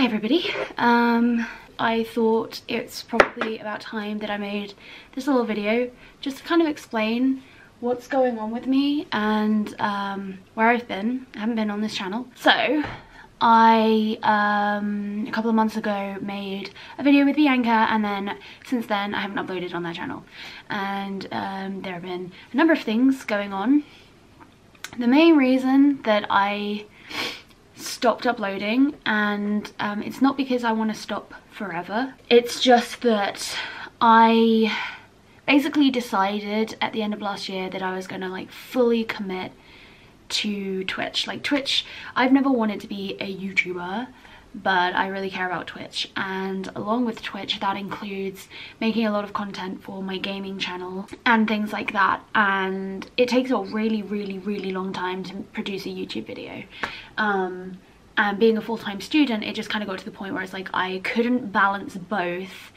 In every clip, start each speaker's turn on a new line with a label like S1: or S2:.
S1: Hi everybody. I thought it's probably about time that I made this little video just to kind of explain what's going on with me and where I've been. I haven't been on this channel. So I a couple of months ago made a video with Bianca, and then since then I haven't uploaded on that channel, and there have been a number of things going on. The main reason that I stopped uploading, and it's not because I want to stop forever, it's just that I basically decided at the end of last year that I was gonna like fully commit to Twitch. Like Twitch, I've never wanted to be a YouTuber, but I really care about Twitch, and along with Twitch that includes making a lot of content for my gaming channel and things like that, and it takes a really long time to produce a YouTube video. And being a full-time student, it just kind of got to the point where it's like I couldn't balance both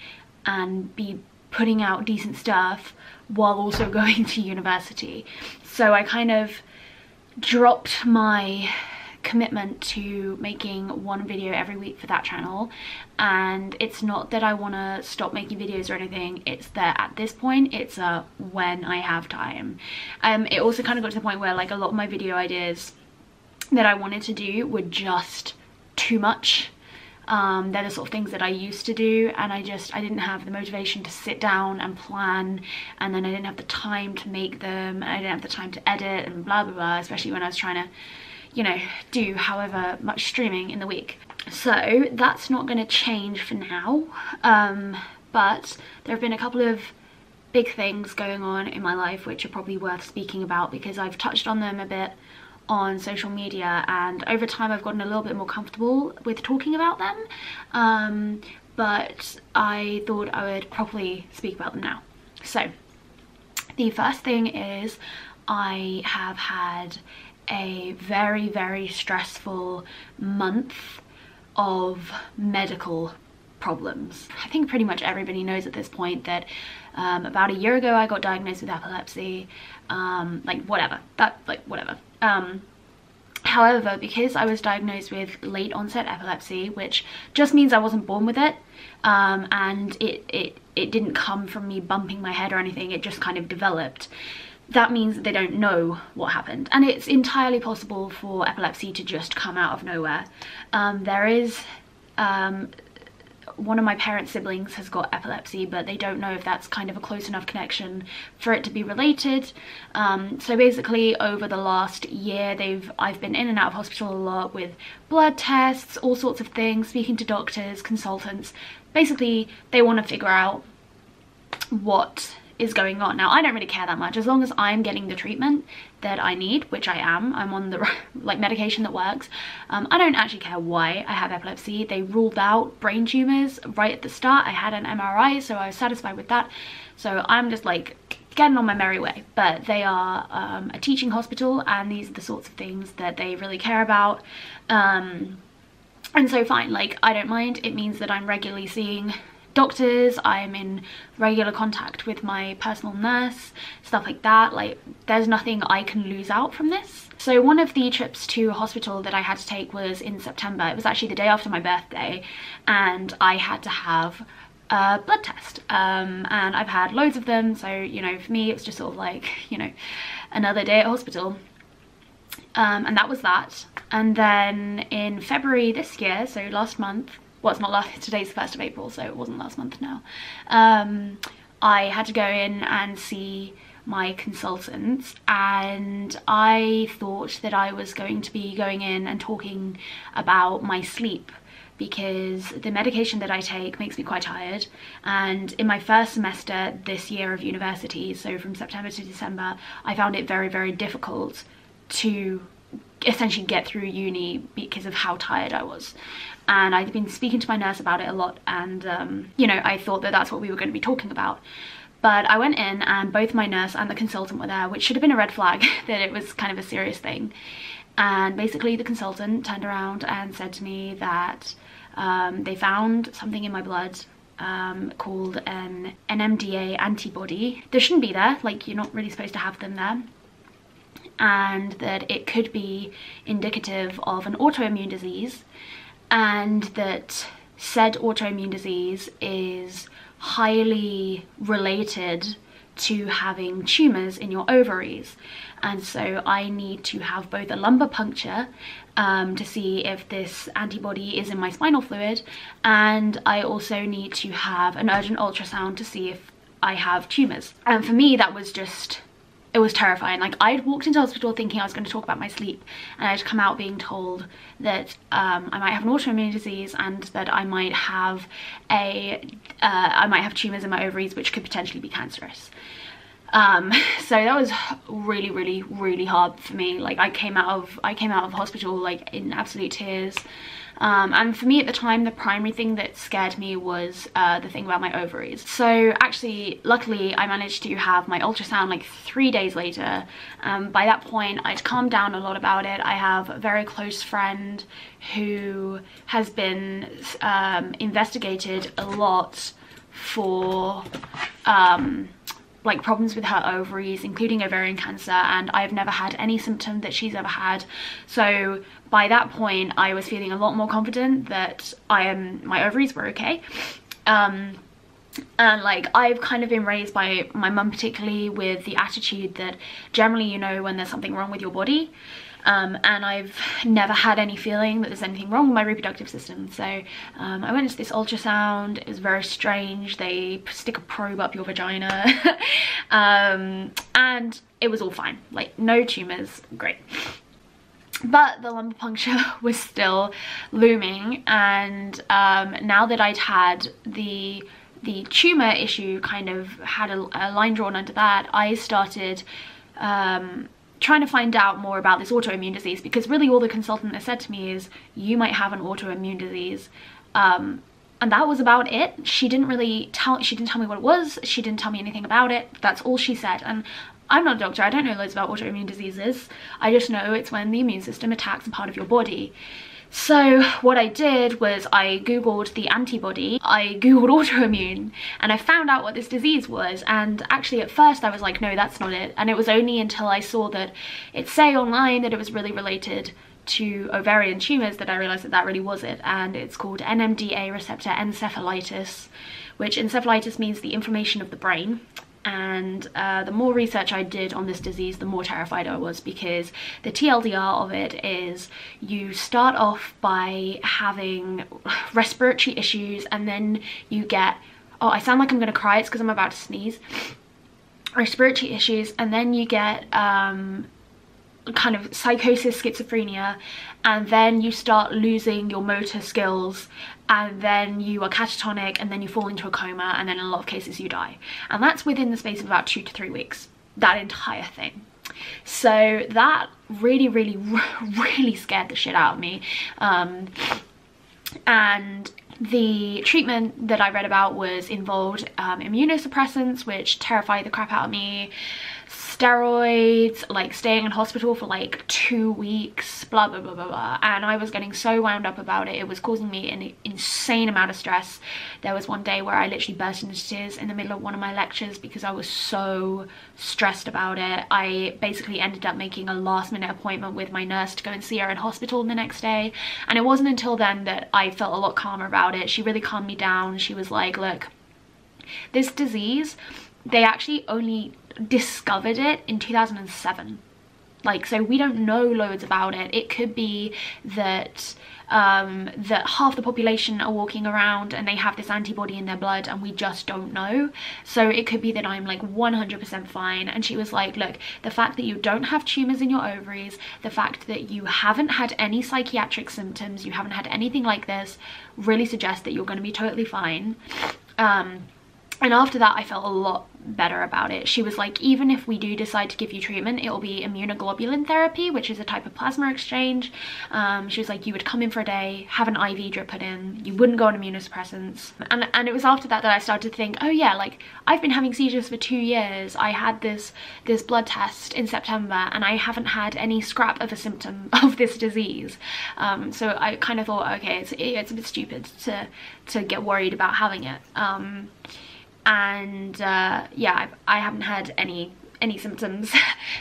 S1: and be putting out decent stuff while also going to university. So I kind of dropped my commitment to making one video every week for that channel, and it's not that I want to stop making videos or anything, it's that at this point it's when I have time. It also kind of got to the point where like a lot of my video ideas that I wanted to do were just too much. They're the sort of things that I used to do, and I didn't have the motivation to sit down and plan, and then I didn't have the time to make them, and I didn't have the time to edit and blah blah blah, especially when I was trying to, you know, do however much streaming in the week. So that's not going to change for now, but there have been a couple of big things going on in my life which are probably worth speaking about, because I've touched on them a bit on social media, and over time I've gotten a little bit more comfortable with talking about them, but I thought I would properly speak about them now. So the first thing is I have had a very stressful month of medical problems. I think pretty much everybody knows at this point that about a year ago I got diagnosed with epilepsy. Whatever. However, because I was diagnosed with late onset epilepsy, which just means I wasn't born with it, and it didn't come from me bumping my head or anything, it just kind of developed. That means that they don't know what happened, and it's entirely possible for epilepsy to just come out of nowhere. There is one of my parents' siblings has got epilepsy, but they don't know if that's kind of a close enough connection for it to be related. So basically over the last year I've been in and out of hospital a lot with blood tests, all sorts of things, speaking to doctors, consultants. Basically they want to figure out what is going on. Now I don't really care that much as long as I'm getting the treatment that I need, which I am. I'm on the like medication that works. I don't actually care why I have epilepsy. They ruled out brain tumors right at the start. I had an MRI, so I was satisfied with that. So I'm just like getting on my merry way. But they are a teaching hospital, and these are the sorts of things that they really care about. And so fine, like I don't mind. It means that I'm regularly seeing doctors, I'm in regular contact with my personal nurse, stuff like that. Like there's nothing I can lose out from this. So one of the trips to hospital that I had to take was in September. It was actually the day after my birthday, and I had to have a blood test, and I've had loads of them, so you know, for me it was just sort of like, you know, another day at hospital. And that was that. And then in February this year, so last month, well, it's not last, today's the 1st of April, so it wasn't last month now. I had to go in and see my consultants, and I thought that I was going to be going in and talking about my sleep, because the medication that I take makes me quite tired, and in my first semester this year of university, so from September to December, I found it very difficult to essentially get through uni because of how tired I was. And I'd been speaking to my nurse about it a lot, and you know, I thought that that's what we were going to be talking about. But I went in and both my nurse and the consultant were there, which should have been a red flag that it was kind of a serious thing. And basically the consultant turned around and said to me that they found something in my blood called an NMDA antibody. They shouldn't be there, like you're not really supposed to have them there. And that it could be indicative of an autoimmune disease, and that said autoimmune disease is highly related to having tumours in your ovaries. And so I need to have both a lumbar puncture to see if this antibody is in my spinal fluid, and I also need to have an urgent ultrasound to see if I have tumours. And for me, that was just, it was terrifying. Like, I'd walked into hospital thinking I was going to talk about my sleep, and I'd come out being told that I might have an autoimmune disease and that I might have tumours in my ovaries which could potentially be cancerous. So that was really, really, really hard for me. Like, I came out of hospital like in absolute tears. And for me at the time, the primary thing that scared me was the thing about my ovaries. So actually, luckily, I managed to have my ultrasound like 3 days later. By that point, I'd calmed down a lot about it. I have a very close friend who has been investigated a lot for like problems with her ovaries, including ovarian cancer, and I've never had any symptom that she's ever had. So by that point, I was feeling a lot more confident that my ovaries were okay. And like, I've kind of been raised by my mum particularly with the attitude that generally you know when there's something wrong with your body. And I've never had any feeling that there's anything wrong with my reproductive system. So I went into this ultrasound. It was very strange. They stick a probe up your vagina and it was all fine, like no tumours, great. But the lumbar puncture was still looming, and now that I'd had the tumour issue kind of had a line drawn under that, I started trying to find out more about this autoimmune disease, because really all the consultant has said to me is, you might have an autoimmune disease. And that was about it. She didn't tell me what it was. She didn't tell me anything about it. That's all she said. And I'm not a doctor. I don't know loads about autoimmune diseases. I just know it's when the immune system attacks a part of your body. So what I did was I googled the antibody, I googled autoimmune, and I found out what this disease was. And actually at first I was like, no, that's not it. And it was only until I saw that it say online that it was really related to ovarian tumours that I realised that that really was it. And it's called NMDA receptor encephalitis, which encephalitis means the inflammation of the brain. And the more research I did on this disease, the more terrified I was, because the TLDR of it is you start off by having respiratory issues, and then you get, oh, I sound like I'm gonna cry, it's because I'm about to sneeze, respiratory issues, and then you get kind of psychosis, schizophrenia, and then you start losing your motor skills, and then you are catatonic, and then you fall into a coma, and then in a lot of cases you die. And that's within the space of about 2 to 3 weeks, that entire thing. So that really, really, really scared the shit out of me. And the treatment that I read about involved immunosuppressants, which terrified the crap out of me, steroids, like staying in hospital for like 2 weeks, blah blah blah blah blah. And I was getting so wound up about it. It was causing me an insane amount of stress. There was one day where I literally burst into tears in the middle of one of my lectures because I was so stressed about it. I basically ended up making a last-minute appointment with my nurse to go and see her in hospital the next day, and it wasn't until then that I felt a lot calmer about it. She really calmed me down. She was like, look, this disease, they actually only discovered it in 2007. Like, so we don't know loads about it. It could be that that half the population are walking around and they have this antibody in their blood and we just don't know. So it could be that I'm like 100% fine. And she was like, look, the fact that you don't have tumors in your ovaries, the fact that you haven't had any psychiatric symptoms, you haven't had anything like this, really suggests that you're going to be totally fine. And after that, I felt a lot better about it. She was like, even if we do decide to give you treatment, it will be immunoglobulin therapy, which is a type of plasma exchange. She was like, you would come in for a day, have an IV drip put in, you wouldn't go on immunosuppressants. And it was after that that I started to think, oh yeah, like, I've been having seizures for 2 years. I had this blood test in September and I haven't had any scrap of a symptom of this disease. So I kind of thought, okay, it's a bit stupid to get worried about having it. Yeah, I haven't had any symptoms.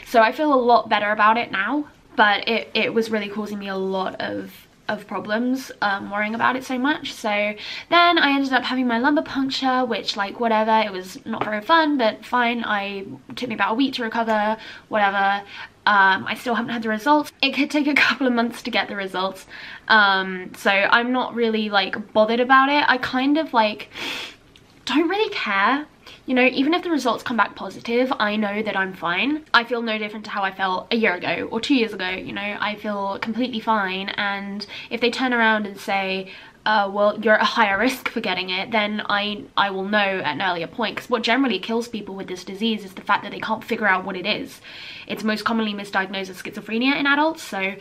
S1: So I feel a lot better about it now, but it was really causing me a lot of of problems worrying about it so much. So then I ended up having my lumbar puncture, which, like, whatever, it was not very fun, but fine. It took me about a week to recover, whatever. I still haven't had the results. It could take a couple of months to get the results, so I'm not really like bothered about it. I kind of like don't really care, you know. Even if the results come back positive, I know that I'm fine. I feel no different to how I felt a year ago or 2 years ago, you know. I feel completely fine, and if they turn around and say, well, you're at a higher risk for getting it, then I will know at an earlier point. Because what generally kills people with this disease is the fact that they can't figure out what it is. It's most commonly misdiagnosed as schizophrenia in adults, so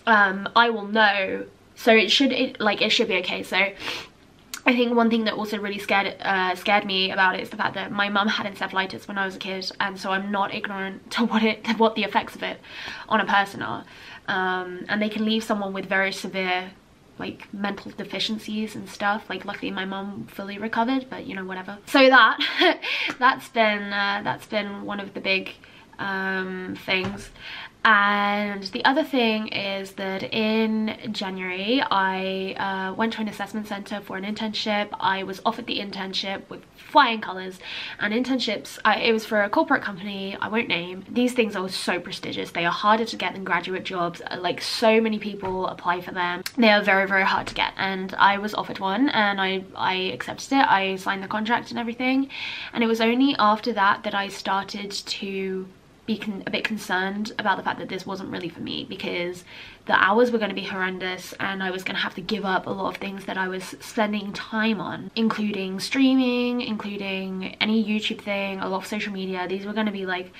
S1: I will know. So it should be okay. So I think one thing that also really scared me about it is the fact that my mum had encephalitis when I was a kid, and so I'm not ignorant to what the effects of it on a person are, and they can leave someone with very severe like mental deficiencies and stuff. Like, luckily my mum fully recovered, but you know, whatever. So that's been one of the big things. And the other thing is that in January I went to an assessment centre for an internship. I was offered the internship with flying colours, and internships, it was for a corporate company I won't name. These things are so prestigious. They are harder to get than graduate jobs. Like, so many people apply for them. They are very, very hard to get, and I was offered one, and I accepted it. I signed the contract and everything, and it was only after that that I started to be a bit concerned about the fact that this wasn't really for me, because the hours were going to be horrendous and I was going to have to give up a lot of things that I was spending time on, including streaming, including any YouTube thing, a lot of social media. These were going to be like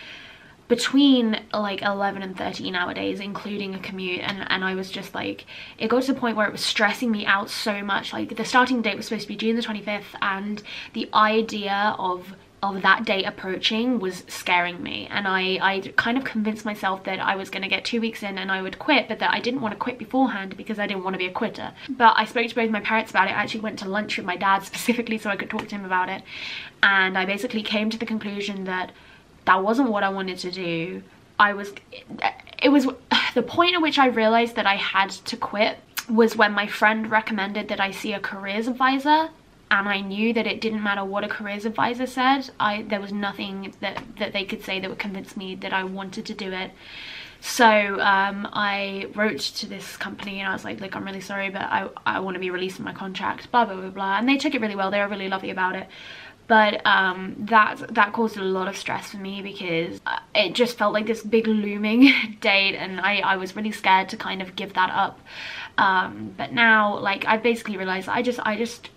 S1: between like 11 and 13 hour days, including a commute, and I was just like, it got to the point where it was stressing me out so much. Like, the starting date was supposed to be June the 25th, and the idea of that date approaching was scaring me, and I kind of convinced myself that I was going to get 2 weeks in and I would quit, but that I didn't want to quit beforehand because I didn't want to be a quitter. But I spoke to both my parents about it. I actually went to lunch with my dad specifically so I could talk to him about it, and I basically came to the conclusion that that wasn't what I wanted to do. It was the point at which I realized that I had to quit was when my friend recommended that I see a careers advisor. And I knew that it didn't matter what a careers advisor said. There was nothing that they could say that would convince me that I wanted to do it. So I wrote to this company and I was like, look, I'm really sorry, but I want to be released from my contract, blah, blah, blah, blah. And they took it really well. They were really lovely about it. But that caused a lot of stress for me, because it just felt like this big looming date, and I was really scared to kind of give that up. But now, like, I basically realized I just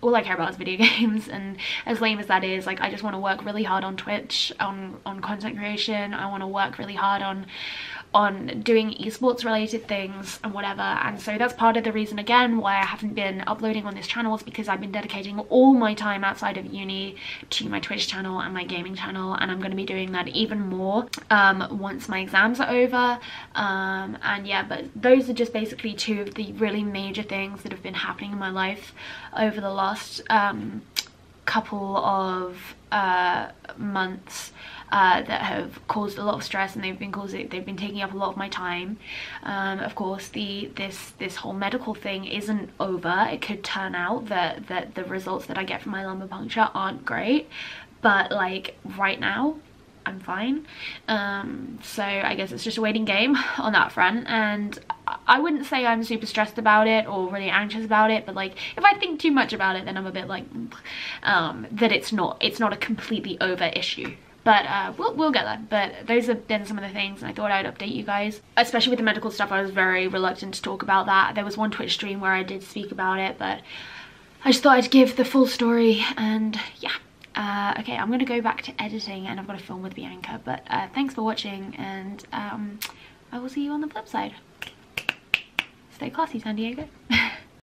S1: all I care about is video games, and as lame as that is, like, I just want to work really hard on Twitch, on content creation. I want to work really hard on doing esports related things and whatever. And so that's part of the reason, again, why I haven't been uploading on this channel, is because I've been dedicating all my time outside of uni to my Twitch channel and my gaming channel, and I'm going to be doing that even more once my exams are over. And yeah, but those are just basically two of the really major things that have been happening in my life over the last couple of months that have caused a lot of stress, and they've been taking up a lot of my time. Of course, this whole medical thing isn't over. It could turn out that the results that I get from my lumbar puncture aren't great, but like right now I'm fine. So I guess it's just a waiting game on that front, and I wouldn't say I'm super stressed about it or really anxious about it, but like if I think too much about it, then I'm a bit like that it's not a completely over issue. But we'll get there. But those have been some of the things, and I thought I'd update you guys. Especially with the medical stuff, I was very reluctant to talk about that. There was one Twitch stream where I did speak about it, but I just thought I'd give the full story, and yeah. Okay, I'm gonna go back to editing, and I've got to film with Bianca. But thanks for watching, and I will see you on the flip side. Stay classy, San Diego.